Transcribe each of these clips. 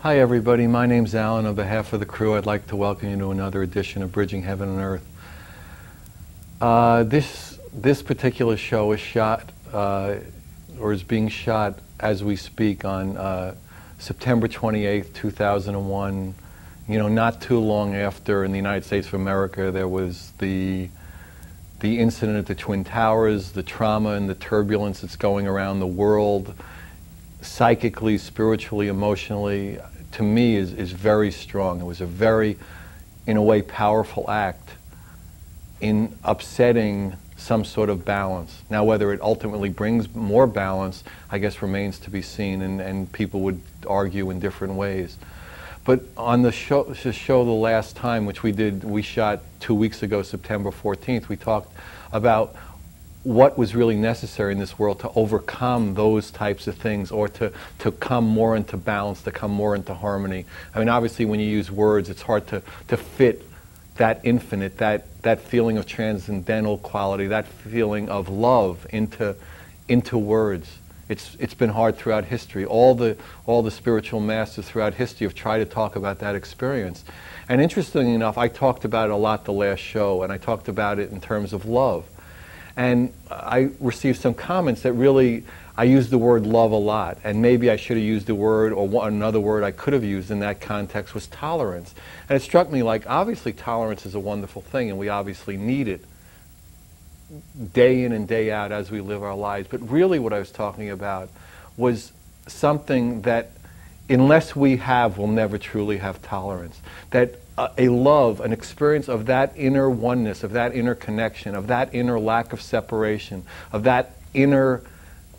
Hi everybody, my name's Alan. On behalf of the crew, I'd like to welcome you to another edition of Bridging Heaven and Earth. This particular show is shot, or is being shot as we speak on September 28th, 2001. You know, not too long after in the United States of America there was the incident at the Twin Towers, the trauma and the turbulence that's going around the world, psychically, spiritually, emotionally, to me is very strong. It was a very, in a way, powerful act in upsetting some sort of balance. Now, whether it ultimately brings more balance, I guess remains to be seen, and people would argue in different ways. But on the show the last time, which we shot 2 weeks ago, September 14th, we talked about what was really necessary in this world to overcome those types of things, or to come more into balance, to come more into harmony. I mean, obviously when you use words, it's hard to fit that infinite, that feeling of transcendental quality, that feeling of love into words. It's been hard throughout history. All the spiritual masters throughout history have tried to talk about that experience. And interestingly enough, I talked about it a lot the last show, and I talked about it in terms of love. And I received some comments that really, I used the word love a lot, and maybe I should have used the word, or another word I could have used in that context was tolerance. And it struck me like, obviously tolerance is a wonderful thing, and we obviously need it day in and day out as we live our lives. But really what I was talking about was something that, unless we have, we'll never truly have tolerance. That a love, an experience of that inner oneness, of that inner connection, of that inner lack of separation, of that inner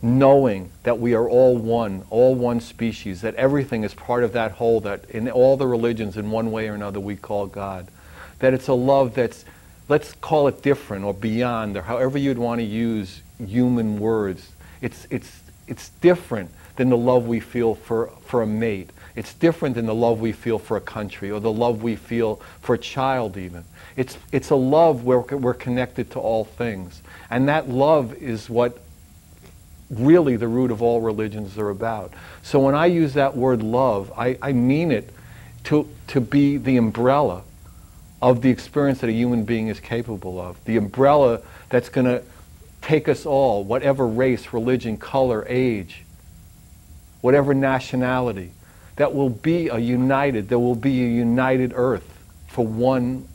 knowing that we are all one species, that everything is part of that whole, that in all the religions in one way or another we call God. That it's a love that's, let's call it different or beyond, or however you'd want to use human words. It's different than the love we feel for a mate. It's different than the love we feel for a country, or the love we feel for a child even. It's a love where we're connected to all things. And that love is what really the root of all religions are about. So when I use that word love, I mean it to be the umbrella of the experience that a human being is capable of. The umbrella that's going to take us all, whatever race, religion, color, age, whatever nationality, that will be there will be a united earth for one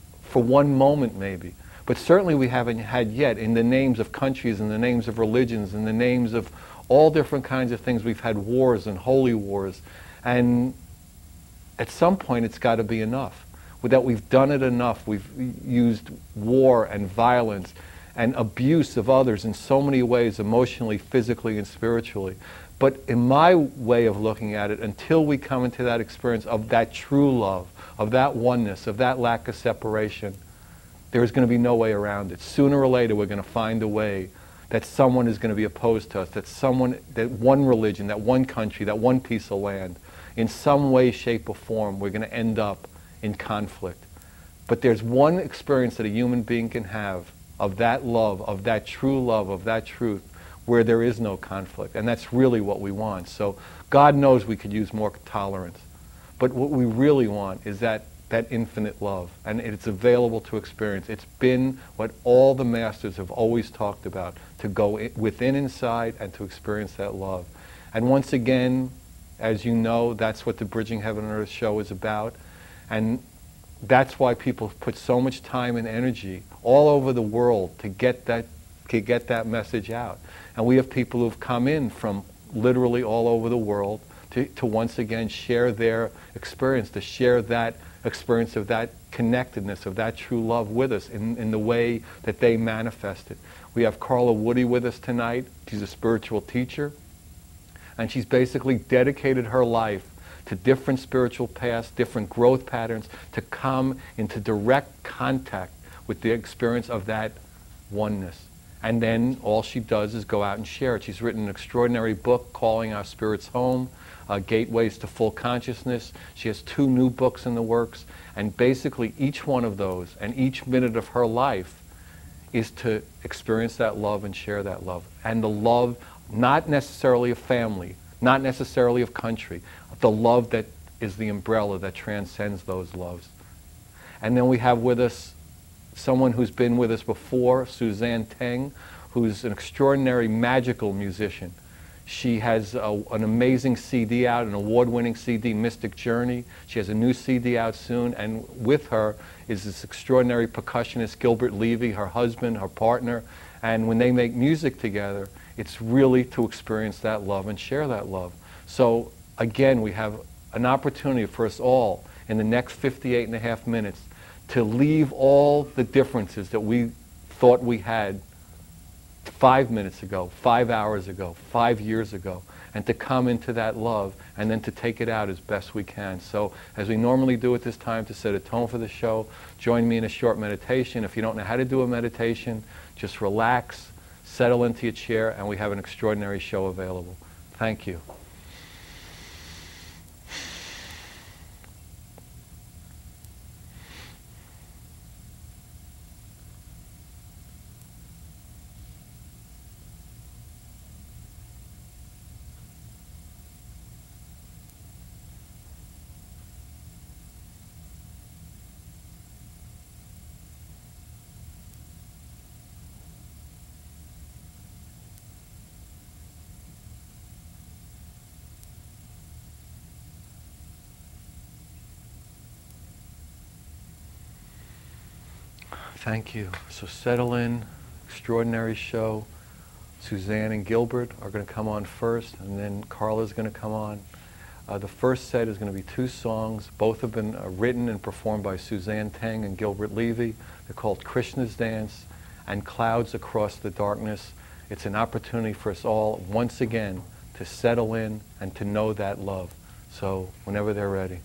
moment maybe. But certainly we haven't had yet, in the names of countries, in the names of religions, in the names of all different kinds of things, we've had wars and holy wars. And at some point it's got to be enough. That we've done it enough. We've used war and violence and abuse of others in so many ways, emotionally, physically, and spiritually. But in my way of looking at it, until we come into that experience of that true love, of that oneness, of that lack of separation, there is going to be no way around it. Sooner or later, we're going to find a way that someone is going to be opposed to us, that one religion, that one country, that one piece of land, in some way, shape, or form, we're going to end up in conflict. But there's one experience that a human being can have of that love, of that true love, of that truth, where there is no conflict. And that's really what we want. So God knows we could use more tolerance. But what we really want is that infinite love. And it's available to experience. It's been what all the masters have always talked about, to go within inside and to experience that love. And once again, as you know, that's what the Bridging Heaven and Earth show is about. And that's why people put so much time and energy all over the world to get that message out. And we have people who've come in from literally all over the world to once again share their experience, to share that experience of that connectedness, of that true love with us in the way that they manifest it. We have Carla Woody with us tonight. She's a spiritual teacher, and she's basically dedicated her life to different spiritual paths, different growth patterns, to come into direct contact with the experience of that oneness. And then all she does is go out and share it. She's written an extraordinary book, Calling Our Spirits Home, Gateways to Full Consciousness. She has 2 new books in the works. And basically each one of those and each minute of her life is to experience that love and share that love. And the love, not necessarily of family, not necessarily of country, the love that is the umbrella that transcends those loves. And then we have with us someone who's been with us before, Suzanne Teng, who's an extraordinary magical musician. She has an amazing CD out, an award-winning CD, Mystic Journey. She has a new CD out soon, and with her is this extraordinary percussionist, Gilbert Levy, her husband, her partner. And when they make music together, it's really to experience that love and share that love. So again, we have an opportunity for us all in the next 58.5 minutes to leave all the differences that we thought we had 5 minutes ago, 5 hours ago, 5 years ago, and to come into that love and then to take it out as best we can. So as we normally do at this time to set a tone for the show, join me in a short meditation. If you don't know how to do a meditation, just relax, settle into your chair, and we have an extraordinary show available. Thank you. Thank you. So settle in. Extraordinary show. Suzanne and Gilbert are going to come on first, and then Carla's going to come on. The first set is going to be 2 songs. Both have been written and performed by Suzanne Teng and Gilbert Levy. They're called Krishna's Dance and Clouds Across the Darkness. It's an opportunity for us all, once again, to settle in and to know that love. So whenever they're ready.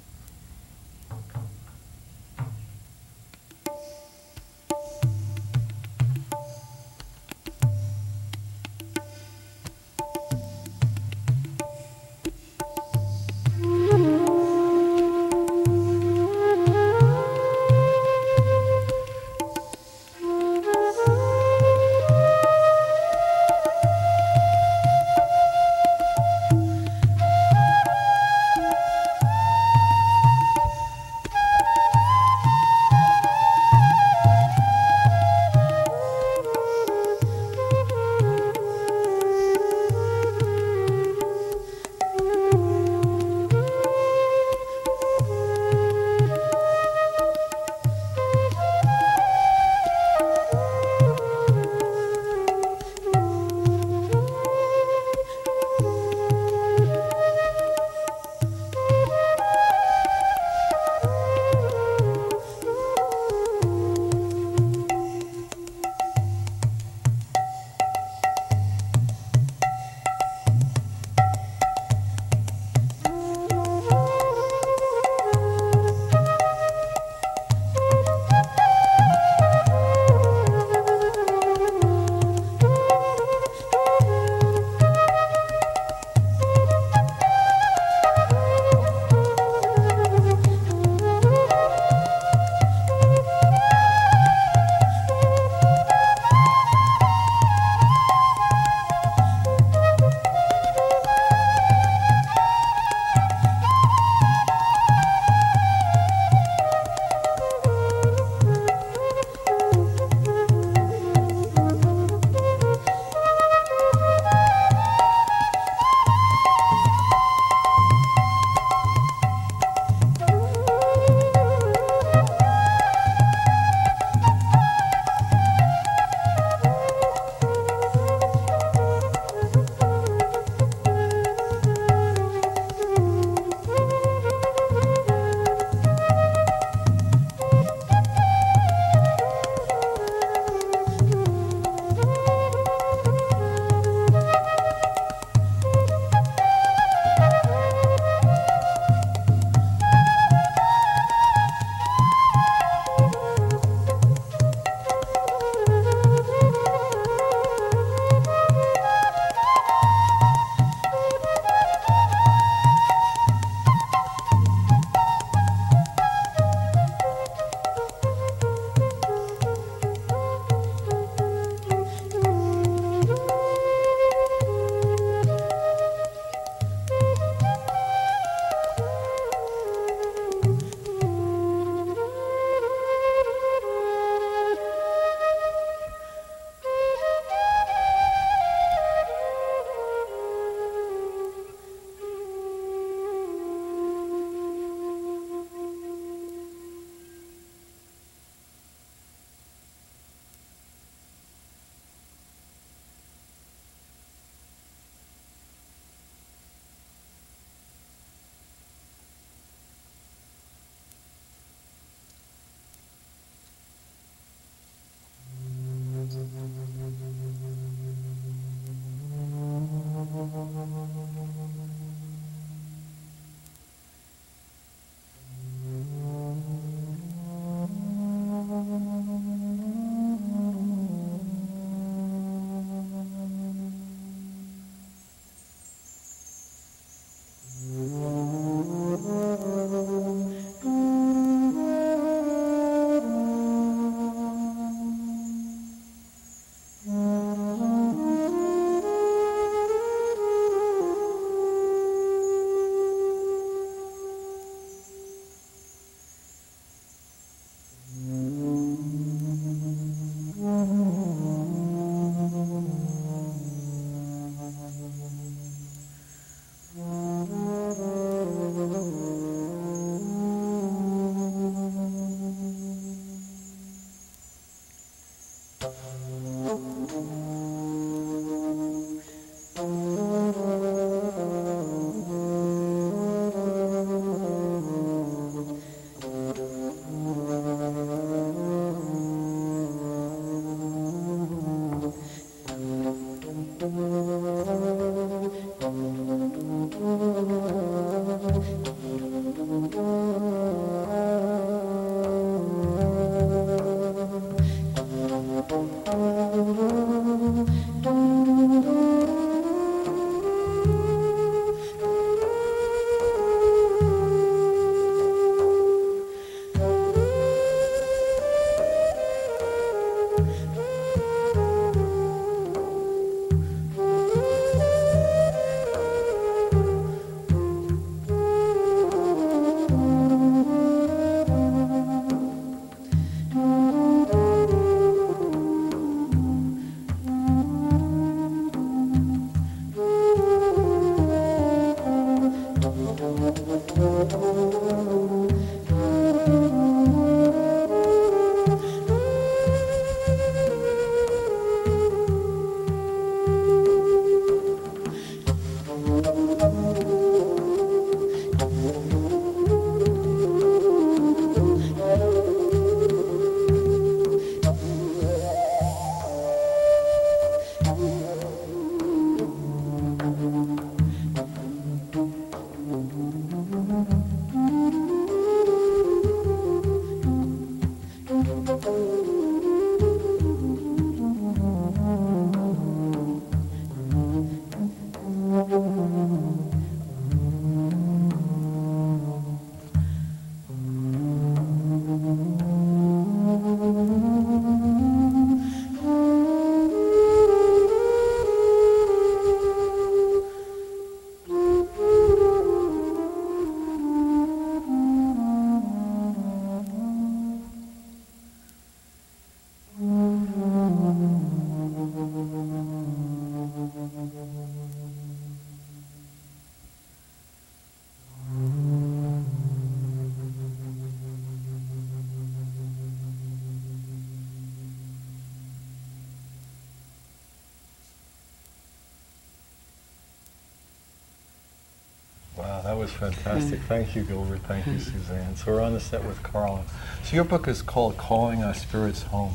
that was fantastic. Thank you, Gilbert. Thank you, Suzanne. So we're on the set with Carla. So your book is called Calling Our Spirits Home.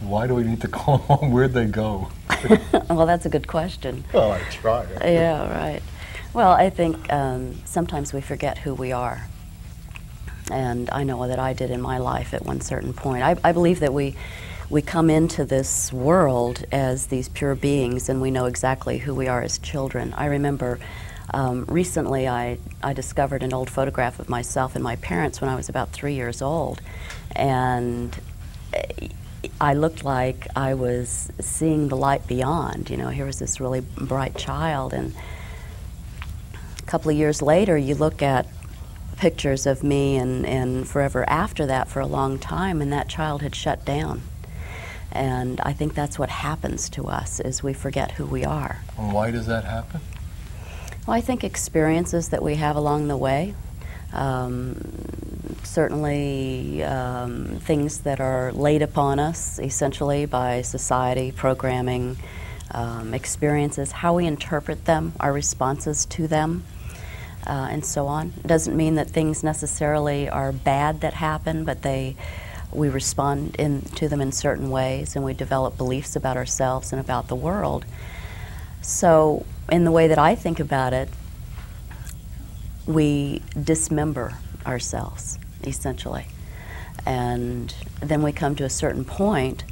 Why do we need to call them home? Where'd they go? Well, that's a good question. Well, I try. Yeah, right. Well, I think sometimes we forget who we are. And I know that I did in my life at one certain point. I believe that we come into this world as these pure beings, and we know exactly who we are as children. I remember recently I discovered an old photograph of myself and my parents when I was about 3 years old. And I looked like I was seeing the light beyond. You know, here was this really bright child, and a couple of years later you look at pictures of me and forever after that for a long time, and that child had shut down. And I think that's what happens to us, is we forget who we are. And why does that happen? Well, I think experiences that we have along the way, certainly things that are laid upon us essentially by society, programming, experiences, how we interpret them, our responses to them, and so on. It doesn't mean that things necessarily are bad that happen, but we respond to them in certain ways, and we develop beliefs about ourselves and about the world. So in the way that I think about it, we dismember ourselves, essentially. And then we come to a certain point,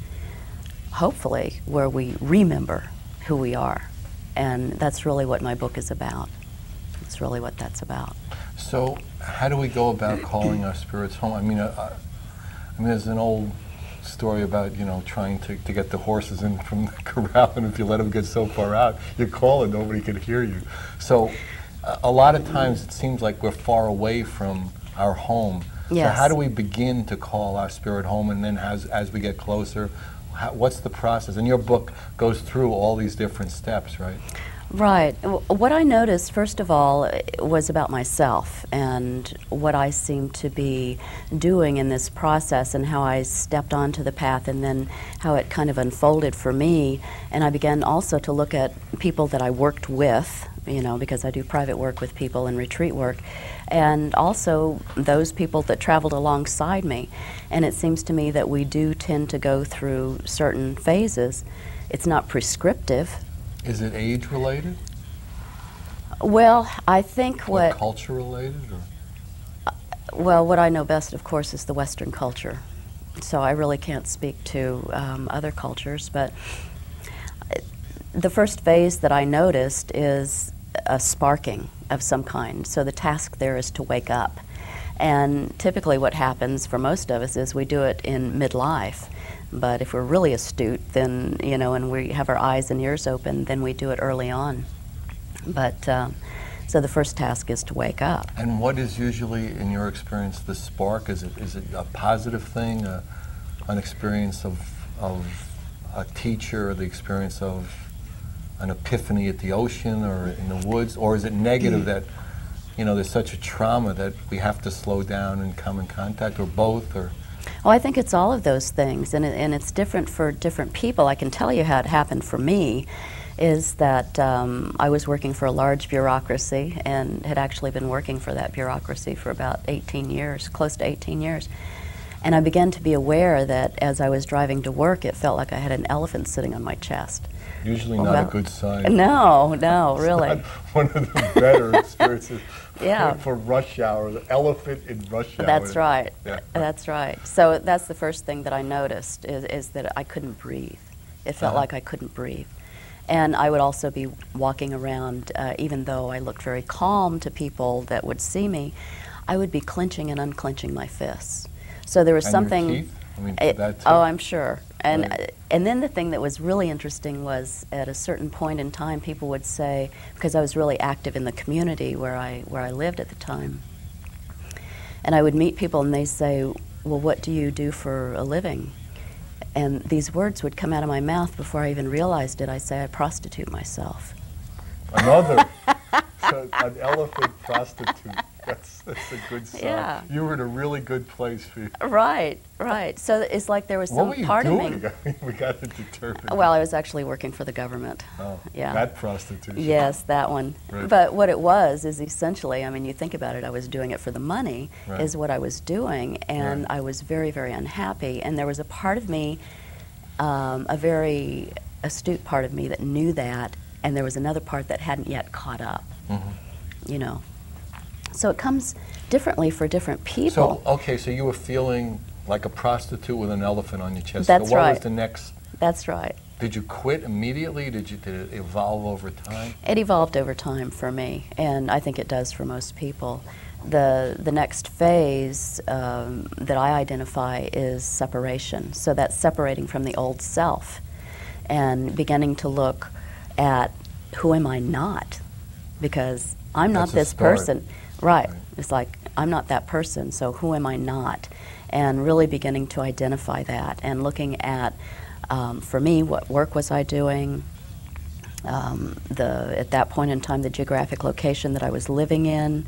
hopefully, where we remember who we are. And that's really what my book is about. It's really what that's about. So how do we go about calling our spirits home? I mean, there's an old story about, you know, trying to get the horses in from the corral, and if you let them get so far out, you call and nobody can hear you. So a lot of times it seems like we're far away from our home. Yes. So how do we begin to call our spirit home, and then as we get closer, what's the process? And your book goes through all these different steps, right? Right. What I noticed, first of all, was about myself and what I seemed to be doing in this process, and how I stepped onto the path, and then how it kind of unfolded for me. And I began also to look at people that I worked with, you know, because I do private work with people and retreat work, and also those people that traveled alongside me. And it seems to me that we do tend to go through certain phases. It's not prescriptive. Is it age-related? Well, I think Or culture-related? Well, what I know best, of course, is the Western culture. So I really can't speak to other cultures, but the first phase that I noticed is a sparking of some kind. So the task there is to wake up. And typically what happens for most of us is we do it in midlife. But if we're really astute, then, you know, and we have our eyes and ears open, then we do it early on. But so the first task is to wake up. And what is usually, in your experience, the spark? Is it a positive thing, an experience of a teacher, or the experience of an epiphany at the ocean or in the woods, or is it negative that, you know, there's such a trauma that we have to slow down and come in contact, or both, or? Well, I think it's all of those things, and it's different for different people. I can tell you how it happened for me, is that I was working for a large bureaucracy, and had actually been working for that bureaucracy for about 18 years, close to 18 years. And I began to be aware that as I was driving to work, it felt like I had an elephant sitting on my chest. Usually not a good sign. No, It's really. not one of the better experiences. Yeah. For rush hour, the elephant in rush hour. That's right. Yeah. That's right. So that's the first thing that I noticed, is that I couldn't breathe. It felt like I couldn't breathe. And I would also be walking around, even though I looked very calm to people that would see me, I would be clenching and unclenching my fists. So there was something. Your teeth? I mean, that too. Oh, I'm sure. And Right. and then the thing that was really interesting was, at a certain point in time, people would say, because I was really active in the community where I lived at the time, and I would meet people and they say, well, what do you do for a living? And these words would come out of my mouth before I even realized it. I say, I prostitute myself. Another. So an elephant prostitute. That's a good sign. Yeah. You were in a really good place for you. Right, right. So it's like there was some part of me. What were you doing? I mean, we got to determine. Well, I was actually working for the government. Oh, yeah. That prostitution. Yes, that one. Right. But what it was is essentially, I mean, you think about it, I was doing it for the money, Right. is what I was doing, and Right. I was very, very unhappy. And there was a part of me, a very astute part of me that knew that, and there was another part that hadn't yet caught up, you know. So it comes differently for different people. So, okay, so you were feeling like a prostitute with an elephant on your chest. That's so what right. was the next? That's right. Did you quit immediately? Did it evolve over time? It evolved over time for me, and I think it does for most people. The next phase that I identify is separation. So that's separating from the old self and beginning to look at who am I not? Because I'm not That's a this start. person. Right. It's like, I'm not that person, so who am I not? And really beginning to identify that and looking at, for me, what work was I doing? At that point in time, the geographic location that I was living in.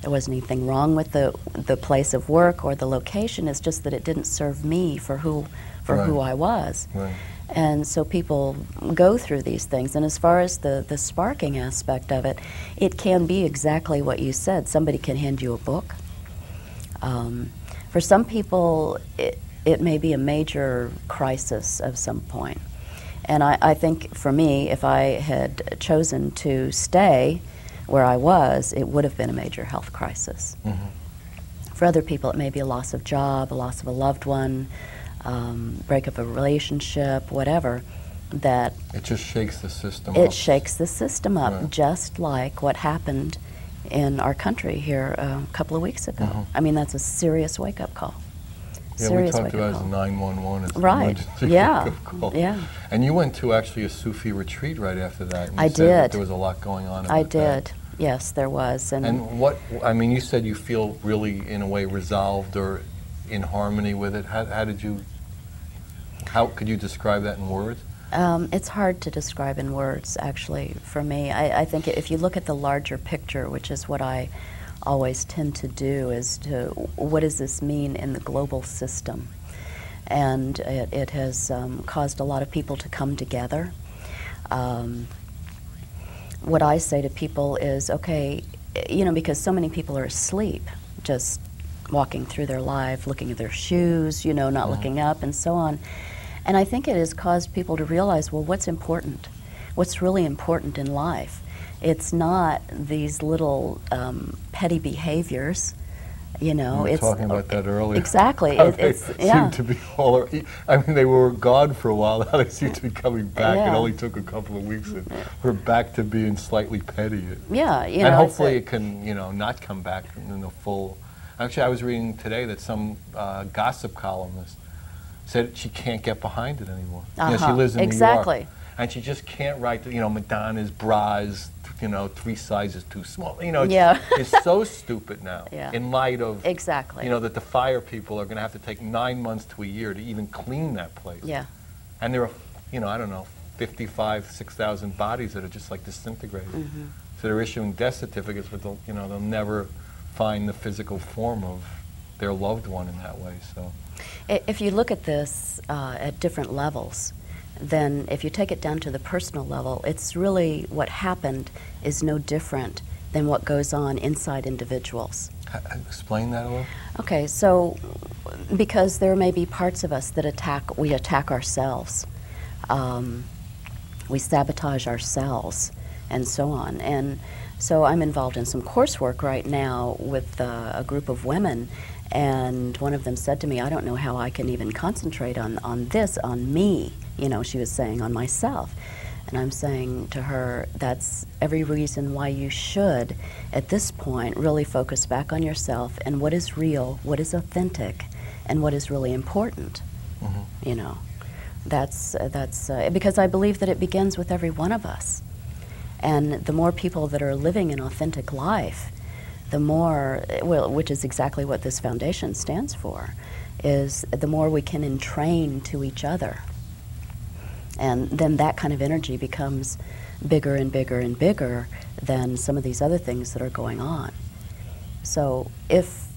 There wasn't anything wrong with the place of work or the location. It's just that it didn't serve me for who I was. Right. And so people go through these things. And as far as the sparking aspect of it, it can be exactly what you said. Somebody can hand you a book. For some people, it may be a major crisis of some point. And I think for me, if I had chosen to stay where I was, it would have been a major health crisis. For other people, it may be a loss of job, a loss of a loved one, breakup of a relationship, whatever, that It just shakes the system it up. shakes the system up, Right. just like what happened in our country here a couple of weeks ago. I mean, that's a serious wake-up call. Yeah, we Serious talked about it wake-up as call. 911 as an Right. emergency Yeah. wake-up call. Yeah. And you went to actually a Sufi retreat right after that. And you I said that did. there was a lot going on. I about that. did. Yes, there was. And what, I mean, you said you feel really, in a way, resolved or in harmony with it. How could you describe that in words? It's hard to describe in words, actually, for me. I think if you look at the larger picture, which is what I always tend to do, is to what does this mean in the global system? And it has caused a lot of people to come together. What I say to people is, okay, you know, because so many people are asleep, just walking through their life, looking at their shoes, you know, not looking up and so on. And I think it has caused people to realize, well, what's important? What's really important in life? It's not these little petty behaviors, you know. We were it's talking about that earlier. Exactly. How It's they yeah. seem to be all. I mean, they were gone for a while. Now they seem to be coming back. Yeah. It only took a couple of weeks, and we're back to being slightly petty. Yeah, you know. And it's hopefully a- it can, you know, not come back in the full. Actually, I was reading today that some gossip columnist said she can't get behind it anymore. You know, she lives in Exactly. New York, and she just can't write. You know, Madonna's bras, you know, 3 sizes too small. You know, Yeah. it's so stupid now. Yeah. In light of Exactly. you know, that the fire people are going to have to take 9 months to a year to even clean that place. Yeah. And there are, you know, I don't know, 6,000 bodies that are just like disintegrated. So they're issuing death certificates, but they'll, you know, they'll never find the physical form of their loved one in that way. So, If you look at this at different levels, then if you take it down to the personal level, it's really what happened is no different than what goes on inside individuals. explain that a little. Okay, so because there may be parts of us that we attack ourselves, we sabotage ourselves, and so on. And so I'm involved in some coursework right now with a group of women, and one of them said to me, I don't know how I can even concentrate on this, on me, you know, she was saying, on myself. And I'm saying to her, that's every reason why you should, at this point, really focus back on yourself and what is real, what is authentic, and what is really important. You know, that's because I believe that it begins with every one of us. And the more people that are living an authentic life, the more, well, which is exactly what this foundation stands for, is the more we can entrain to each other. And then that kind of energy becomes bigger and bigger and bigger than some of these other things that are going on. So if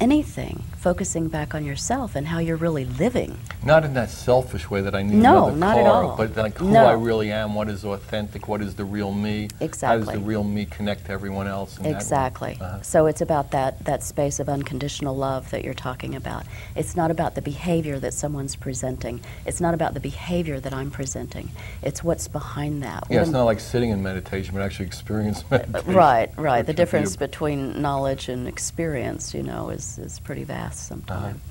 anything, focusing back on yourself and how you're really living. Not in that selfish way that I need No, another not car, at all. but like who No. I really am, what is authentic, what is the real me, Exactly. how does the real me connect to everyone else. In Exactly. That way. So it's about that space of unconditional love that you're talking about. It's not about the behavior that someone's presenting. It's not about the behavior that I'm presenting. It's what's behind that. Yeah, it's not like sitting in meditation, but actually experience meditation. Right, right. The difference between knowledge and experience, you know, is pretty vast sometimes.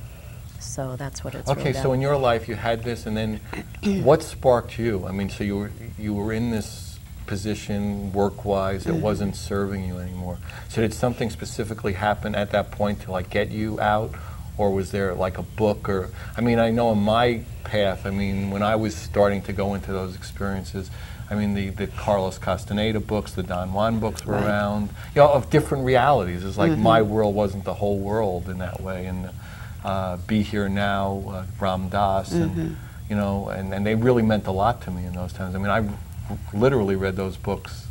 So that's what it's okay, really so about. in your life you had this, and then what sparked you? I mean, so you were in this position work-wise that wasn't serving you anymore. So did something specifically happen at that point to like get you out, or was there like a book? Or I mean, I know in my path, I mean, when I was starting to go into those experiences, I mean, the Carlos Castaneda books, the Don Juan books were around, you know, of different realities. It's like my world wasn't the whole world in that way. And Be Here Now, Ram Dass, and you know, and they really meant a lot to me in those times. I mean, I literally read those books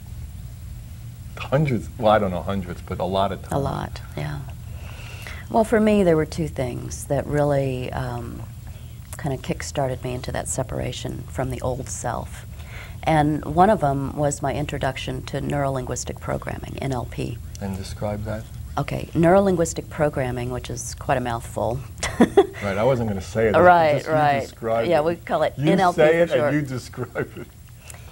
hundreds, well, I don't know hundreds, but a lot of times. A lot, yeah. Well, for me, there were two things that really kind of kick-started me into that separation from the old self. And one of them was my introduction to Neuro-Linguistic programming, NLP. And describe that? Okay, Neuro-Linguistic programming, which is quite a mouthful. Right, I wasn't going to say it. Right, just, right. You describe yeah, it. we call it You NLP say it for short. and you describe it.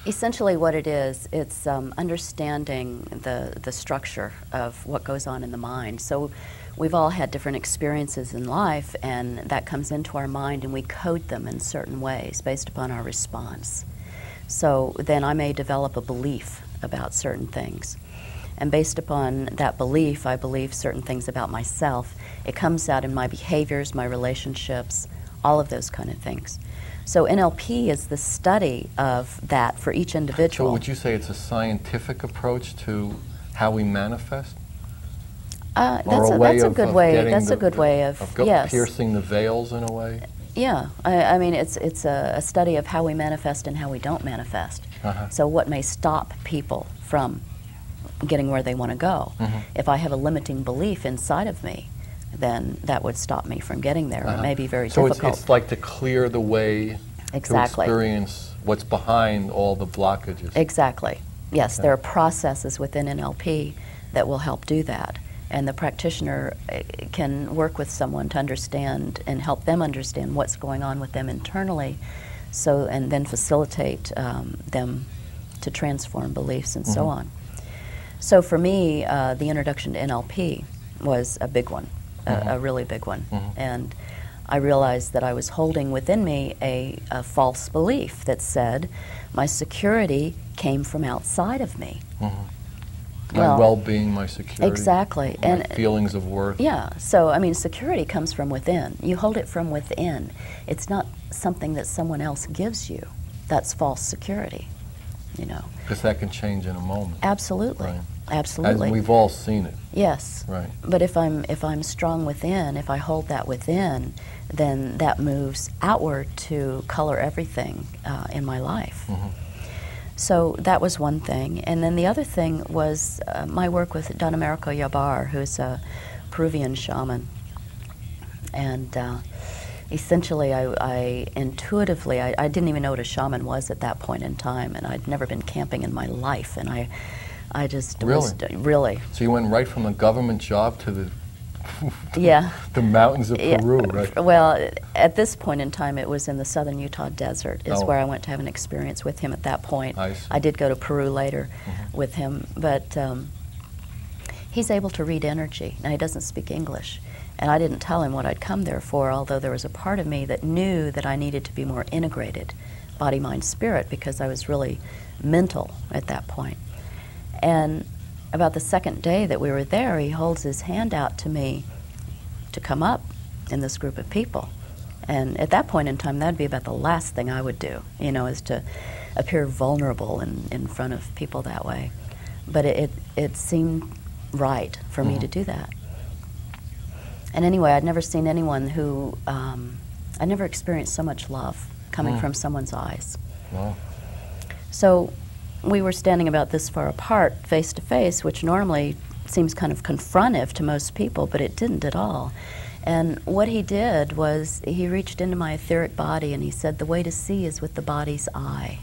Essentially what it is, it's understanding the structure of what goes on in the mind. So we've all had different experiences in life, and that comes into our mind, and we code them in certain ways based upon our response. So then I may develop a belief about certain things. And based upon that belief, I believe certain things about myself. It comes out in my behaviors, my relationships, all of those kind of things. So NLP is the study of that for each individual. So would you say it's a scientific approach to how we manifest? That's a good way. That's a good way of yes, piercing the veils in a way. Yeah, I mean it's a study of how we manifest and how we don't manifest. So what may stop people from getting where they want to go? If I have a limiting belief inside of me, then that would stop me from getting there. It may be very difficult. So it's like to clear the way to experience what's behind all the blockages. Exactly. Yes, there are processes within NLP that will help do that. And the practitioner can work with someone to understand and help them understand what's going on with them internally, so and then facilitate them to transform beliefs and so on. So for me, the introduction to NLP was a big one, a really big one. And I realized that I was holding within me a false belief that said my security came from outside of me. My well-being, my security. Exactly. My feelings of worth. Yeah. So, I mean, security comes from within. You hold it from within. It's not something that someone else gives you. That's false security, you know. Because that can change in a moment. Absolutely. Right. Absolutely. As we've all seen it. Yes. Right. But if I'm strong within, if I hold that within, then that moves outward to color everything in my life. So that was one thing. And then the other thing was my work with Don Americo Yabar, who's a Peruvian shaman. And essentially, I intuitively, I didn't even know what a shaman was at that point in time, and I'd never been camping in my life, and I just was really. So you went right from a government job to the the mountains of Peru, right? Well, at this point in time, it was in the southern Utah desert is where I went to have an experience with him at that point. I did go to Peru later with him, but he's able to read energy. Now, he doesn't speak English, and I didn't tell him what I'd come there for, although there was a part of me that knew that I needed to be more integrated, body, mind, spirit, because I was really mental at that point. And about the second day that we were there, he holds his hand out to me to come up in this group of people. And at that point in time, that'd be about the last thing I would do, you know, is to appear vulnerable in front of people that way. But it seemed right for me to do that. And anyway, I'd never seen anyone who, I'd never experienced so much love coming from someone's eyes. Wow. So we were standing about this far apart, face to face, which normally seems kind of confrontive to most people, but it didn't at all. And what he did was he reached into my etheric body and he said, the way to see is with the body's eye.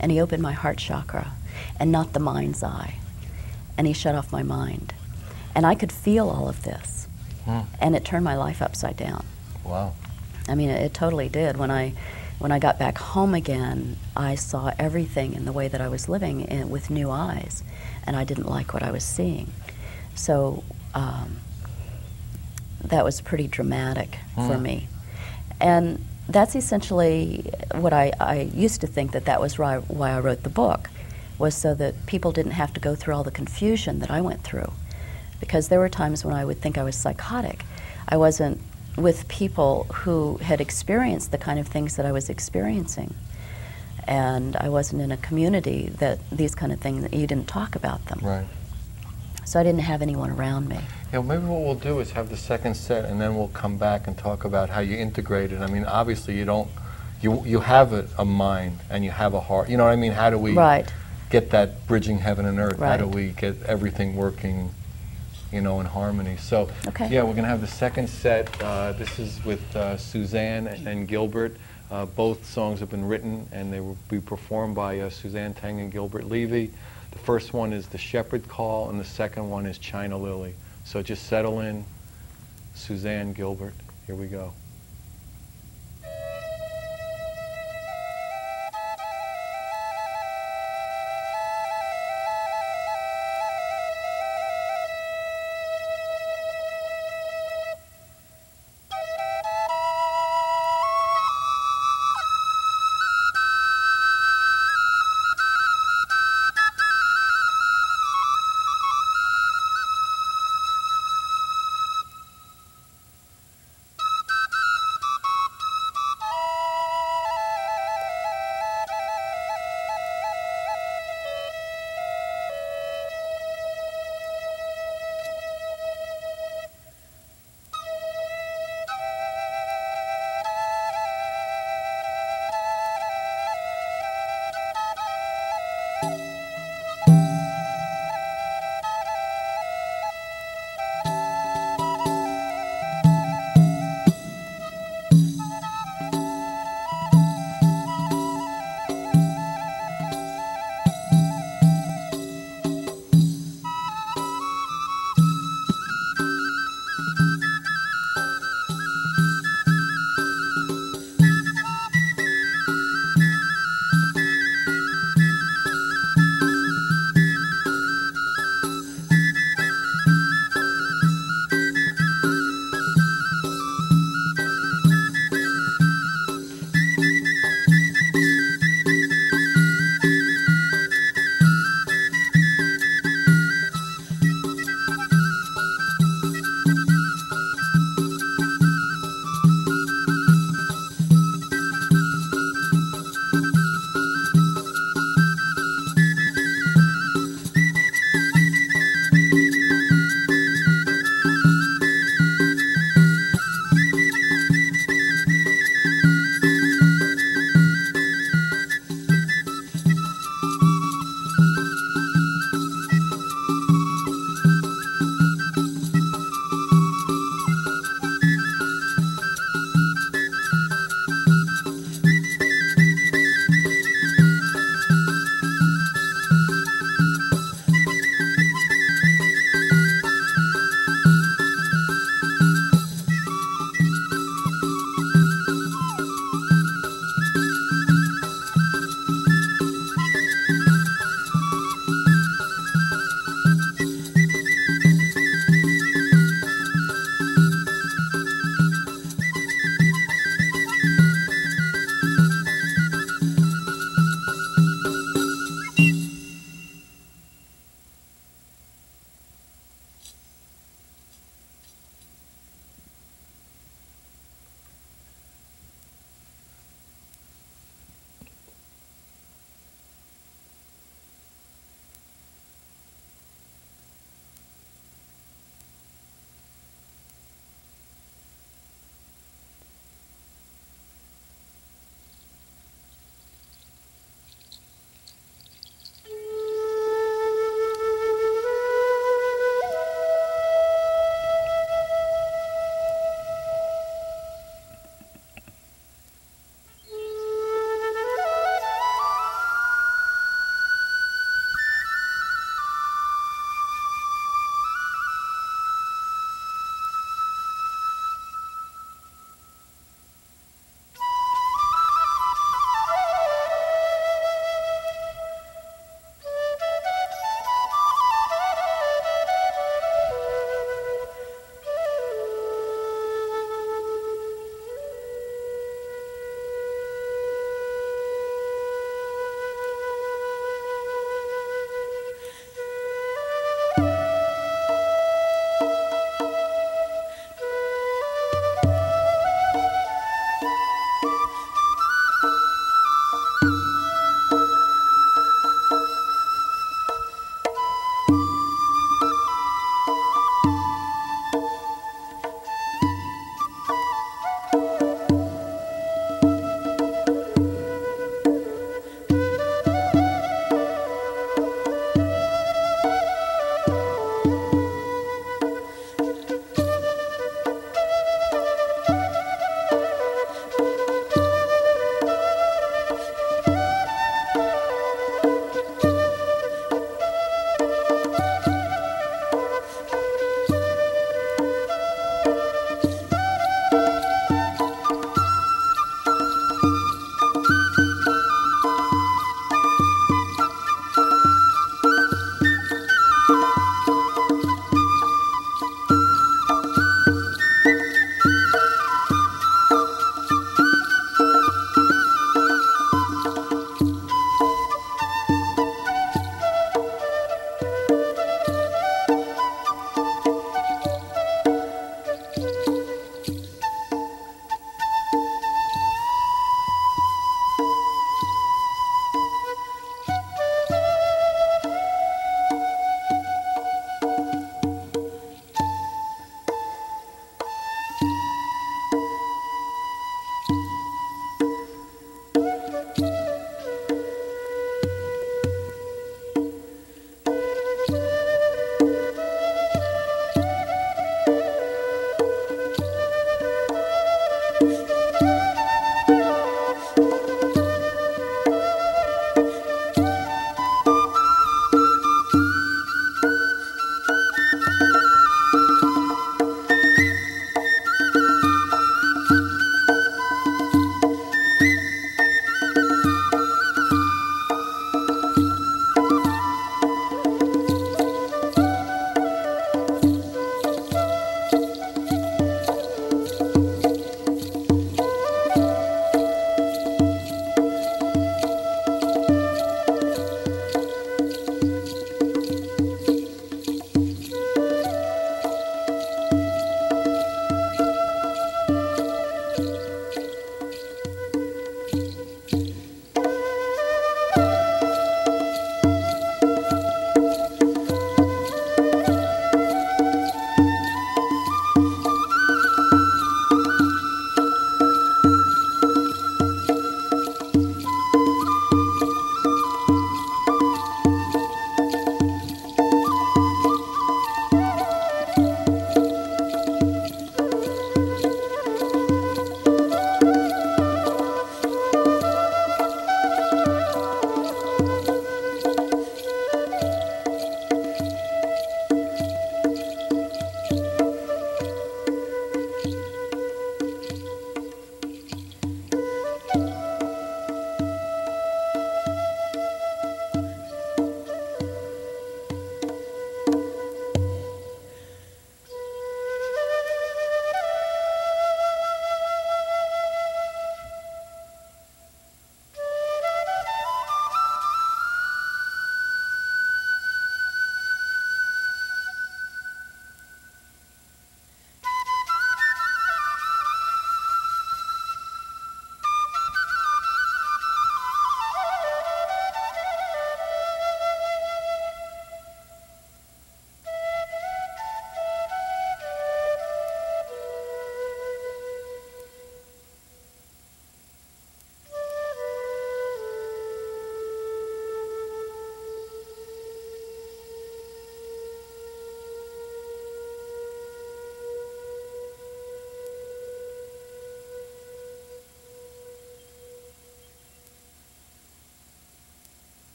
And he opened my heart chakra and not the mind's eye. And he shut off my mind. And I could feel all of this. And it turned my life upside down. Wow. I mean, it totally did. When I got back home again, I saw everything in the way that I was living with new eyes. And I didn't like what I was seeing. So that was pretty dramatic for me. And that's essentially what I used to think that was why I wrote the book, was so that people didn't have to go through all the confusion that I went through. Because there were times when I would think I was psychotic. I wasn't with people who had experienced the kind of things that I was experiencing. And I wasn't in a community that these kind of things, you didn't talk about them. Right. So I didn't have anyone around me. Yeah, maybe what we'll do is have the second set, and then we'll come back and talk about how you integrate it. I mean, obviously you have a mind and you have a heart. You know what I mean? How do we get that bridging heaven and earth? How do we get everything working, you know, in harmony? So yeah, we're going to have the second set. This is with Suzanne and Gilbert. Both songs have been written and they will be performed by Suzanne, Teng, and Gilbert Levy. The first one is The Shepherd Call, and the second one is China Lily. So just settle in. Suzanne, Gilbert, here we go.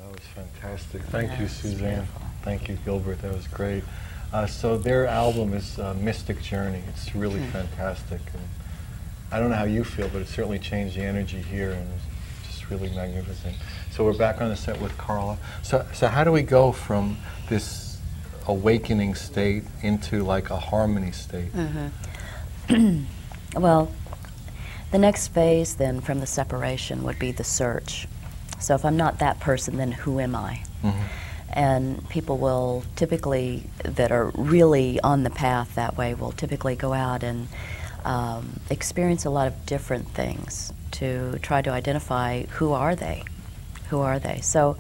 that was fantastic. Thank you, Yes, Suzanne. beautiful. Thank you, Gilbert. That was great. So their album is Mystic Journey. It's really fantastic. And I don't know how you feel, but it certainly changed the energy here, and it's just really magnificent. So we're back on the set with Carla. So how do we go from this awakening state into like a harmony state? Well, the next phase then from the separation would be the search. So if I'm not that person, then who am I? And people will typically, that are really on the path that way, will typically go out and experience a lot of different things to try to identify who are they? Who are they? So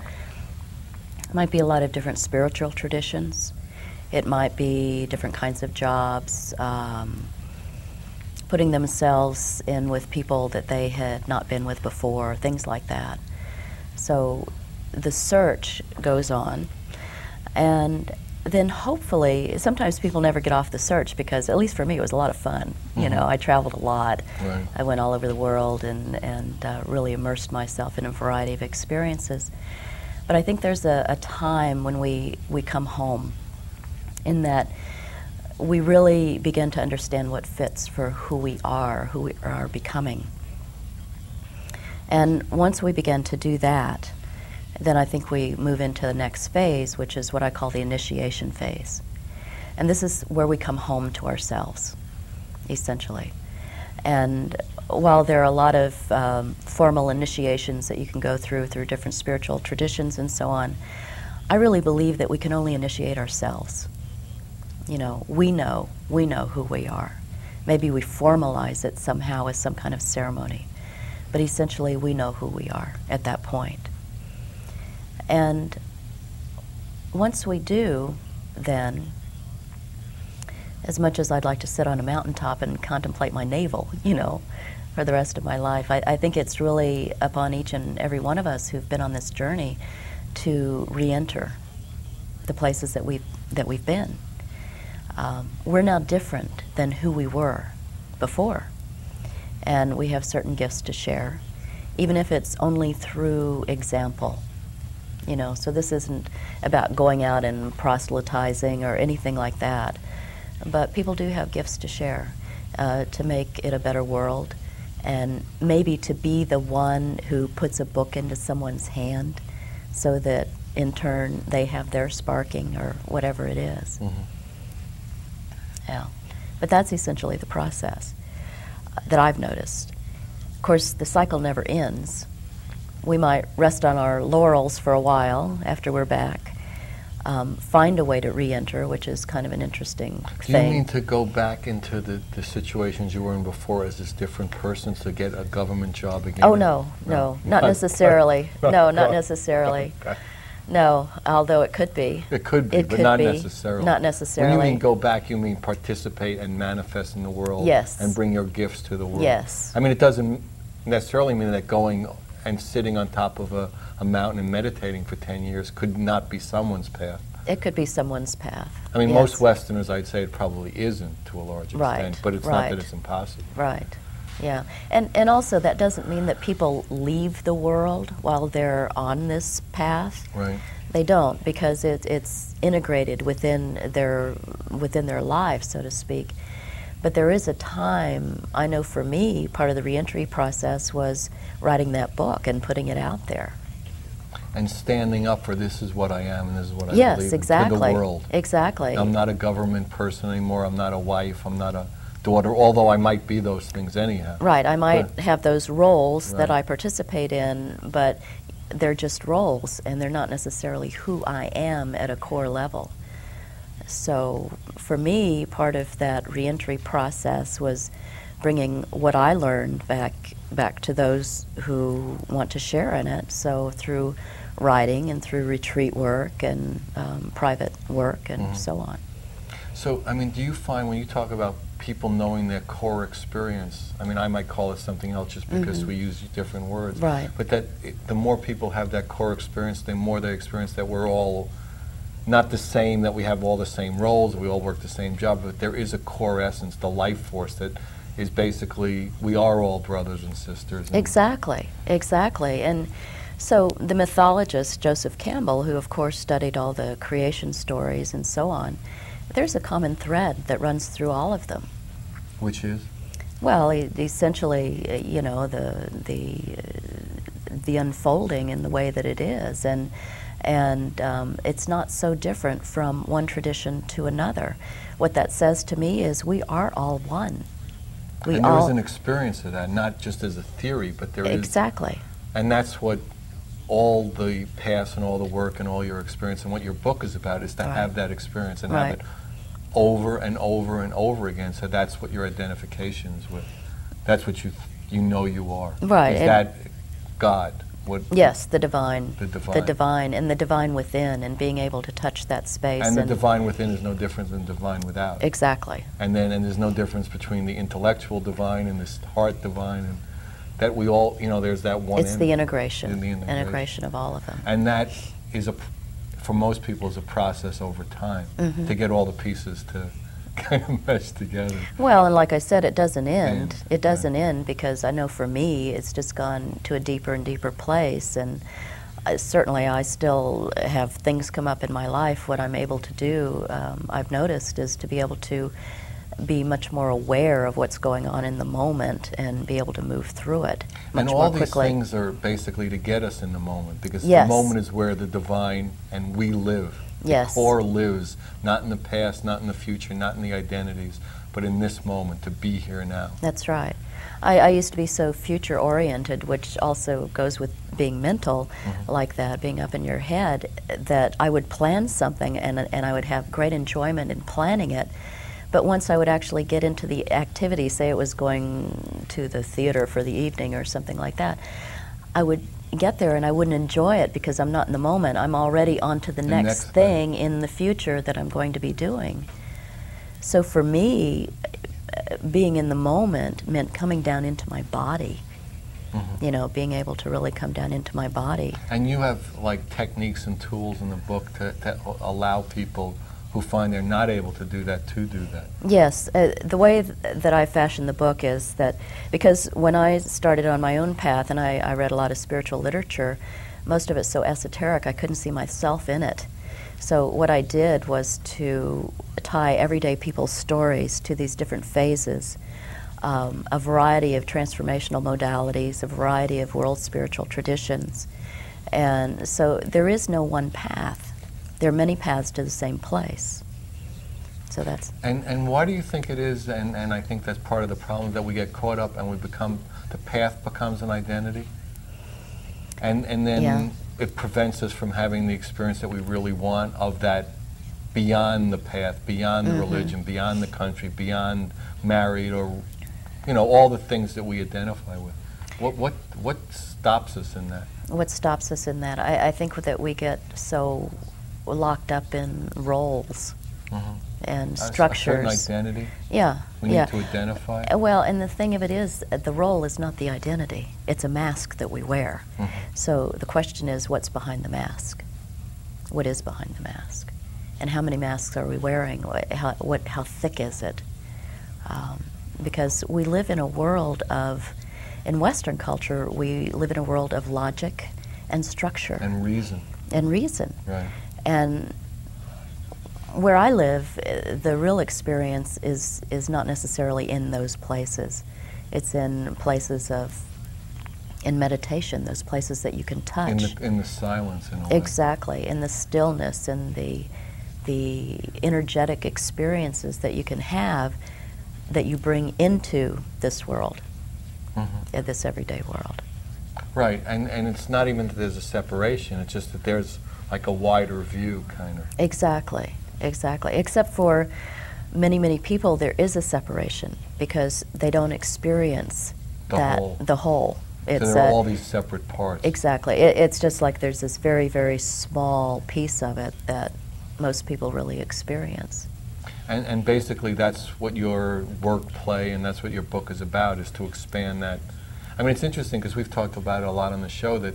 it might be a lot of different spiritual traditions. It might be different kinds of jobs, putting themselves in with people that they had not been with before, things like that. So the search goes on, and then hopefully, sometimes people never get off the search because, at least for me, it was a lot of fun. You know, I traveled a lot. Right. I went all over the world and really immersed myself in a variety of experiences. But I think there's a time when we come home, in that we really begin to understand what fits for who we are becoming. And once we begin to do that, then I think we move into the next phase, which is what I call the initiation phase. And this is where we come home to ourselves, essentially. And while there are a lot of formal initiations that you can go through different spiritual traditions and so on, I really believe that we can only initiate ourselves. You know who we are. Maybe we formalize it somehow as some kind of ceremony, but essentially we know who we are at that point. And once we do, then, as much as I'd like to sit on a mountaintop and contemplate my navel, for the rest of my life, I think it's really upon each and every one of us who've been on this journey to re-enter the places that we've been. We're now different than who we were before, and we have certain gifts to share, even if it's only through example. So this isn't about going out and proselytizing or anything like that, but people do have gifts to share, to make it a better world, and maybe to be the one who puts a book into someone's hand so that in turn they have their sparking or whatever it is. Yeah, but that's essentially the process that I've noticed. Of course, the cycle never ends. We might rest on our laurels for a while after we're back, find a way to re-enter, which is kind of an interesting thing. Do you mean to go back into the situations you were in before as this different person to get a government job again? Oh, no, not necessarily. No, not necessarily. Okay. No, although it could be. It could be, but not necessarily. Not necessarily. When you mean go back, you mean participate and manifest in the world. Yes. And bring your gifts to the world. Yes. I mean, it doesn't necessarily mean that going and sitting on top of a mountain and meditating for 10 years could not be someone's path. It could be someone's path. I mean, yes. most Westerners, I'd say it probably isn't to a large extent, Right, but it's not right. that it's impossible. Right. Yeah, and also that doesn't mean that people leave the world while they're on this path. Right. They don't, because it's integrated within their lives, so to speak. But there is a time, I know for me, part of the reentry process was writing that book and putting it out there. And standing up for this is what I am and this is what I Yes, believe exactly. in, for the world. Exactly. I'm not a government person anymore. I'm not a wife. I'm not a daughter, although I might be those things anyhow. Right, I might have those roles that Right. I participate in, but they're just roles, and they're not necessarily who I am at a core level. So for me, part of that reentry process was bringing what I learned back to those who want to share in it. So through writing and through retreat work and private work and so on. So, I mean, do you find when you talk about people knowing their core experience, I mean, I might call it something else just because we use different words. Right. But that the more people have that core experience, the more they experience that we're all not the same, that we have all the same roles, we all work the same job, but there is a core essence, the life force that is basically, we are all brothers and sisters. And Exactly. And So the mythologist Joseph Campbell, who of course studied all the creation stories and so on, there's a common thread that runs through all of them. Which is? Well, essentially, you know, the unfolding in the way that it is, and it's not so different from one tradition to another. What that says to me is we are all one. And there is an experience of that, not just as a theory, but there is. Exactly. And that's what all the past and all the work and all your experience and what your book is about, is to have that experience and have it over and over and over again. So that's what your identification is with. That's what you know you are. Right. Is that God? Yes, the divine. The divine. The divine, and the divine within, and being able to touch that space. And the divine within is no different than divine without. Exactly. And there's no difference between the intellectual divine and this heart divine, and that we all, you know, there's that one. It's the integration. The integration of all of them. And that is for most people, is a process over time to get all the pieces to kind of mesh together. Well, and like I said, it doesn't end. It doesn't end, because I know for me, it's just gone to a deeper and deeper place, and certainly I still have things come up in my life. What I'm able to do, I've noticed, is to be able to be much more aware of what's going on in the moment and be able to move through it much and more all quickly. these things are basically to get us in the moment, because the moment is where the divine and we live. The core lives, not in the past, not in the future, not in the identities, but in this moment, to be here now. That's right. I used to be so future-oriented, which also goes with being mental, like that, being up in your head, that I would plan something and I would have great enjoyment in planning it. But once I would actually get into the activity, say it was going to the theater for the evening or something like that, I would get there and I wouldn't enjoy it because I'm not in the moment. I'm already on to the next thing in the future that I'm going to be doing. So for me, being in the moment meant coming down into my body. You know, being able to really come down into my body. And you have like techniques and tools in the book to allow people who find they're not able to do that to do that. Yes, the way that I fashioned the book is that, because when I started on my own path and I read a lot of spiritual literature, most of it's so esoteric I couldn't see myself in it. So what I did was to tie everyday people's stories to these different phases, a variety of transformational modalities, a variety of world spiritual traditions. And so there is no one path. There are many paths to the same place. So that's... And why do you think it is, and I think that's part of the problem, that we get caught up and the path becomes an identity? And then it prevents us from having the experience that we really want, of that beyond the path, beyond the religion, beyond the country, beyond married, or, you know, all the things that we identify with. What stops us in that? What stops us in that? I think that we get so locked up in roles and structures. A certain identity? Yeah. We need to identify? Well, and the thing of it is, the role is not the identity. It's a mask that we wear. So the question is, what's behind the mask? What is behind the mask? And how many masks are we wearing? How thick is it? Because we live in a world of, in Western culture, we live in a world of logic and structure. And reason. And reason. Right. And where I live, the real experience is not necessarily in those places. It's in places in meditation, those places that you can touch. In the silence, in a way. Exactly, in the stillness and the energetic experiences that you can have, that you bring into this world, this everyday world. Right, and it's not even that there's a separation, it's just that there's like a wider view, kind of. Exactly, exactly. Except for many, many people, there is a separation because they don't experience the whole. So there are all these separate parts. Exactly. It's just like there's this very, very small piece of it that most people really experience. And basically that's what your work, play, and that's what your book is about, is to expand that. I mean, it's interesting because we've talked about it a lot on the show that,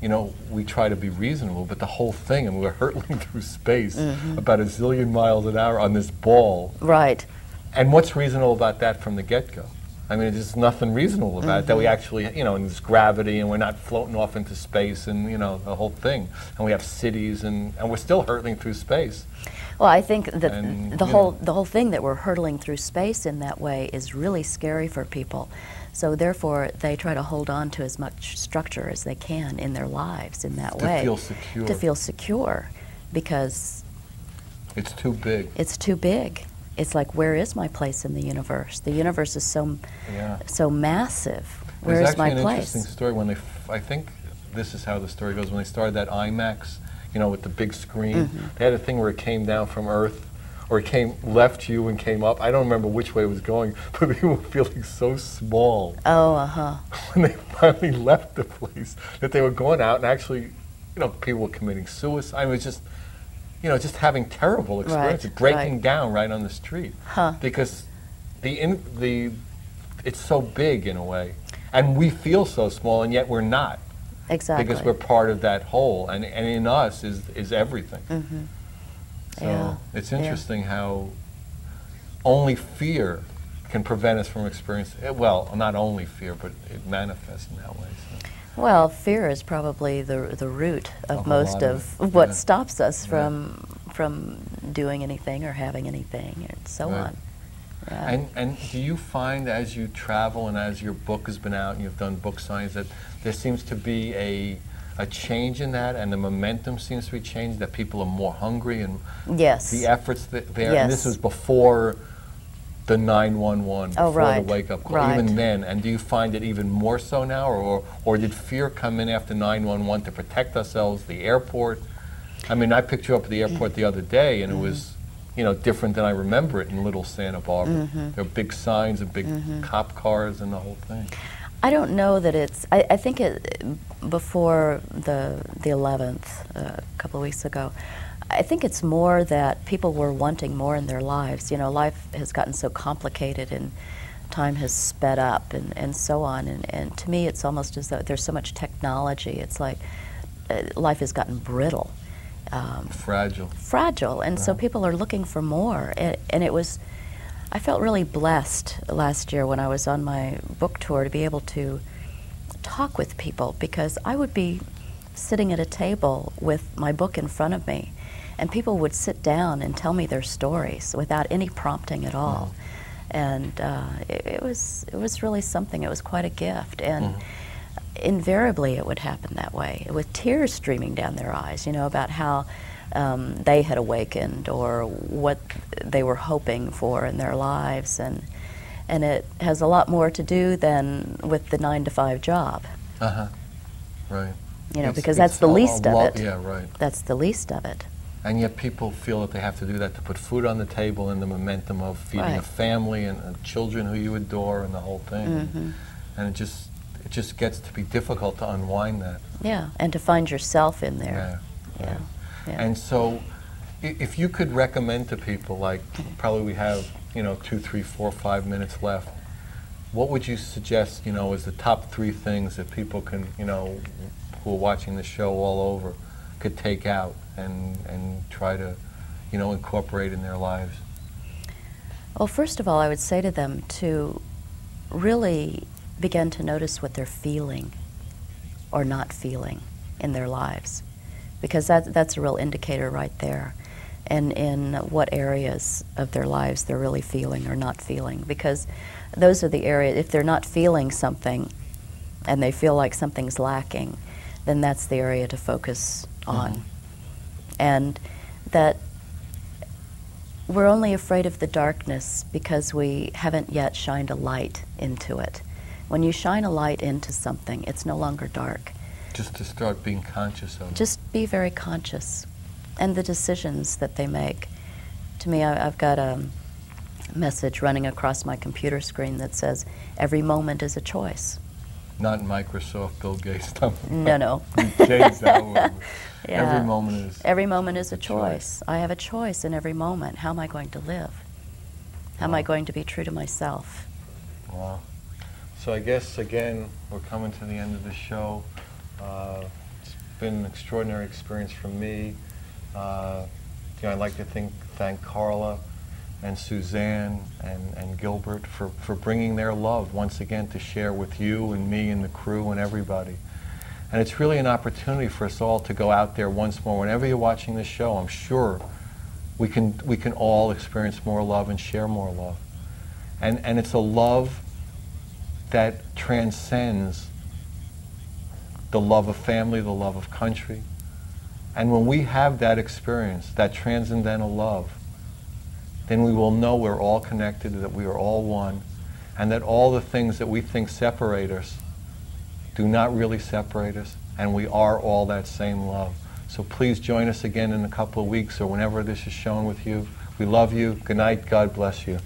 you know, we try to be reasonable, but the whole thing, and we're hurtling through space about 1 zillion miles an hour on this ball. Right. And what's reasonable about that from the get-go? I mean, there's nothing reasonable about it, that we actually, you know, and there's gravity and we're not floating off into space and, you know, the whole thing. And we have cities and we're still hurtling through space. Well, I think that And, the whole thing that we're hurtling through space in that way is really scary for people. So therefore, they try to hold on to as much structure as they can in their lives in that way. To feel secure. To feel secure, because it's too big. It's too big. It's like, where is my place in the universe? The universe is so massive. Where is my place? There's actually an interesting story when they, I think this is how the story goes, when they started that IMAX, you know, with the big screen, they had a thing where it came down from Earth, or it left you and came up. I don't remember which way it was going, but people were feeling so small. Oh, when they finally left the place, that they were going out and actually, you know, people were committing suicide. I mean, it was just, you know, just having terrible experiences, breaking down right on the street, because it's so big in a way, and we feel so small, and yet we're not. Exactly. Because we're part of that whole, and in us is everything. So it's interesting how only fear can prevent us from experiencing. Well, not only fear, but it manifests in that way. So. Well, fear is probably the root of most of what stops us from doing anything or having anything, and so on. Yeah. And do you find, as you travel and as your book has been out and you've done book signings, that there seems to be a change in that, and the momentum seems to be changed, that people are more hungry, and the efforts there, and this was before the 911, before the wake-up call, even then, and do you find it even more so now, or did fear come in after 911 to protect ourselves, the airport? I mean, I picked you up at the airport the other day, and it was, you know, different than I remember it in Little Santa Barbara. There were big signs and big cop cars and the whole thing. I don't know that it's, I think before the 11th, a couple of weeks ago, I think it's more that people were wanting more in their lives. You know, life has gotten so complicated and time has sped up and so on. And to me, it's almost as though there's so much technology. It's like life has gotten brittle. Fragile. And so people are looking for more. And it was, I felt really blessed last year when I was on my book tour to be able to talk with people, because I would be sitting at a table with my book in front of me, and people would sit down and tell me their stories without any prompting at all. And it was really something. It was quite a gift. And invariably it would happen that way, with tears streaming down their eyes, you know, about how they had awakened or what they were hoping for in their lives. And it has a lot more to do than with the 9-to-5 job. Right. You know, because that's the least of it. Yeah, right. That's the least of it. And yet people feel that they have to do that to put food on the table, and the momentum of feeding a family and children who you adore and the whole thing. And it just gets to be difficult to unwind that. Yeah, and to find yourself in there. Yeah. And so, if you could recommend to people, like, probably we have, you know, 2, 3, 4, 5 minutes left, what would you suggest, you know, as the top 3 things that people can, you know, who are watching the show all over, could take out and try to, you know, incorporate in their lives? Well, first of all, I would say to them to really begin to notice what they're feeling or not feeling in their lives, because that's a real indicator right there, and in what areas of their lives they're really feeling or not feeling, because those are the areas, if they're not feeling something and they feel like something's lacking, then that's the area to focus on. And that we're only afraid of the darkness because we haven't yet shined a light into it. When you shine a light into something, it's no longer dark. Just to start being conscious of it. Just be very conscious. And the decisions that they make. To me, I've got a message running across my computer screen that says, every moment is a choice. Not Microsoft, Bill Gates. No. Change that word. Every moment is a choice. I have a choice in every moment. How am I going to live? How am I going to be true to myself? Wow. So I guess, again, we're coming to the end of the show. It's been an extraordinary experience for me. You know, I'd like to thank Carla and Suzanne and Gilbert for bringing their love once again to share with you and me and the crew and everybody. And it's really an opportunity for us all to go out there once more. Whenever you're watching this show, I'm sure we can all experience more love and share more love. And it's a love that transcends the love of family, the love of country. And when we have that experience, that transcendental love, then we will know we're all connected, that we are all one, and that all the things that we think separate us do not really separate us, and we are all that same love. So please join us again in a couple of weeks or whenever this is shown with you. We love you. Good night. God bless you.